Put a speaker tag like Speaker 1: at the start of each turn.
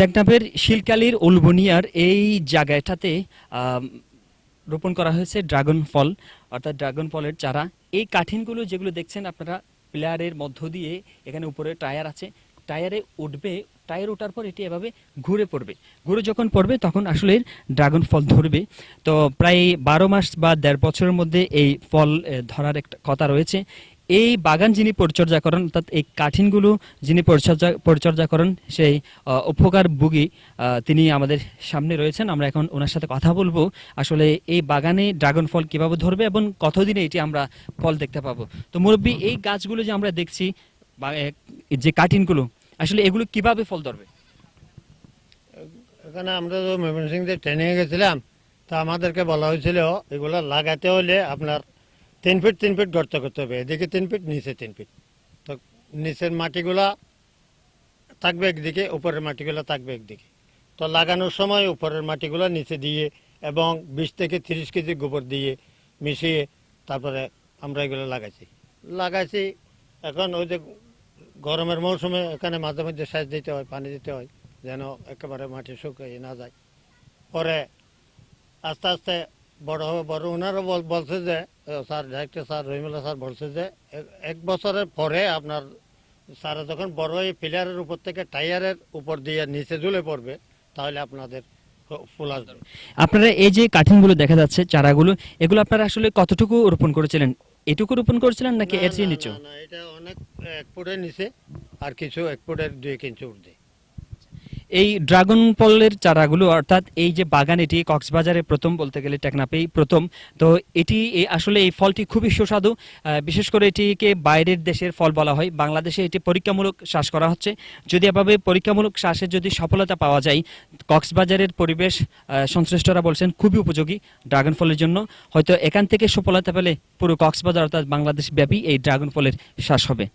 Speaker 1: টেকনাফের শিলকালির উলবনিয়ার এই জায়গাটাতে রোপণ করা হয়েছে ড্রাগন ফল, অর্থাৎ ড্রাগন ফলের চারা। এই কাঠিনগুলো যেগুলো দেখছেন আপনারা, প্লেয়ারের মধ্য দিয়ে এখানে উপরে টায়ার আছে, টায়ারে উঠবে, টায়ার ওঠার পর এটি এভাবে ঘুরে পড়বে, ঘুরে যখন পড়বে তখন আসলে ড্রাগন ফল ধরবে। তো প্রায় 12 মাস বা 1.5 বছরের মধ্যে এই ফল ধরার একটা কথা রয়েছে। এই বাগান যিনি পরিচর্যা করেন, অর্থাৎ এই কাঠিনগুলো যিনি পরিচর্যা করেন, সেই উপকার ভোগী তিনি আমাদের সামনে রয়েছেন। আমরা এখন ওনার সাথে কথা বলবো, আসলে এই বাগানে ড্রাগন ফল কিভাবে ধরবে এবং কতদিনে এটি আমরা ফল দেখতে পাবো। তো মুরব্বী, এই গাছগুলো যে আমরা দেখছি বা যে কাঠিনগুলো, আসলে এগুলো কিভাবে ফল ধরবে?
Speaker 2: এখানে আমরা তো ময়মনসিংহে ট্রেনিং গেছিলাম, তা আমাদেরকে বলা হয়েছিল এগুলো লাগাতে হলে আপনার 3 ফিট 3 ফিট গর্ত করতে হবে, এদিকে 3 ফিট নিচে 3 ফিট। তো নিচের মাটিগুলা থাকবে একদিকে, উপরের মাটিগুলো থাকবে একদিকে। তো লাগানোর সময় উপরের মাটিগুলো নিচে দিয়ে এবং 20 থেকে 30 কেজি গোবর দিয়ে মিশিয়ে তারপরে আমরা এগুলো লাগাইছি। এখন ওই যে গরমের মৌসুমে এখানে মাঝে মধ্যে সেচ দিতে হয়, পানি দিতে হয়, যেন একেবারে মাটি শুকিয়ে না যায়। পরে আস্তে আস্তে বড় হবে। বড় ওনারও বলছে যে স্যার, ডাইরেক্টর স্যার রহিমুল্লাহ স্যার বলছে যে 1 বছরের পরে আপনার সারা যখন বড় হয়ে পিলারের উপর থেকে টায়ারের উপর দিয়ে নিচে ঝুলে পড়বে, তাহলে আপনাদের ফুল আসবে।
Speaker 1: আপনারা এই যে কাঠিনগুলো দেখা যাচ্ছে, চারাগুলো, এগুলো আপনারা আসলে কতটুকু রোপণ করেছিলেন? এটুকু রোপণ করেছিলেন নাকি এর চেয়ে নিচু?
Speaker 2: না, এটা অনেক 1 ফুটের নিচে, আর কিছু 1 ফুটের 2 ইঞ্চি উঠবে।
Speaker 1: এই ড্রাগন ফলের চারাগুলো, অর্থাৎ এই যে বাগান, এটি কক্সবাজারে প্রথম, বলতে গেলে টেকনাফেই প্রথম। তো এটি আসলে এই ফলটি খুবই সুস্বাদু। বিশেষ করে এটিকে বাইরের দেশের ফল বলা হয়, বাংলাদেশে এটি পরীক্ষামূলক চাষ করা হচ্ছে। যদি এভাবে পরীক্ষামূলক চাষে যদি সফলতা পাওয়া যায়, কক্সবাজারের পরিবেশ সংশ্লিষ্টরা বলছেন খুবই উপযোগী ড্রাগন ফলের জন্য। হয়তো এখান থেকে সফলতা পেলে পুরো কক্সবাজার অর্থাৎ বাংলাদেশ ব্যাপী এই ড্রাগন ফলের চাষ হবে।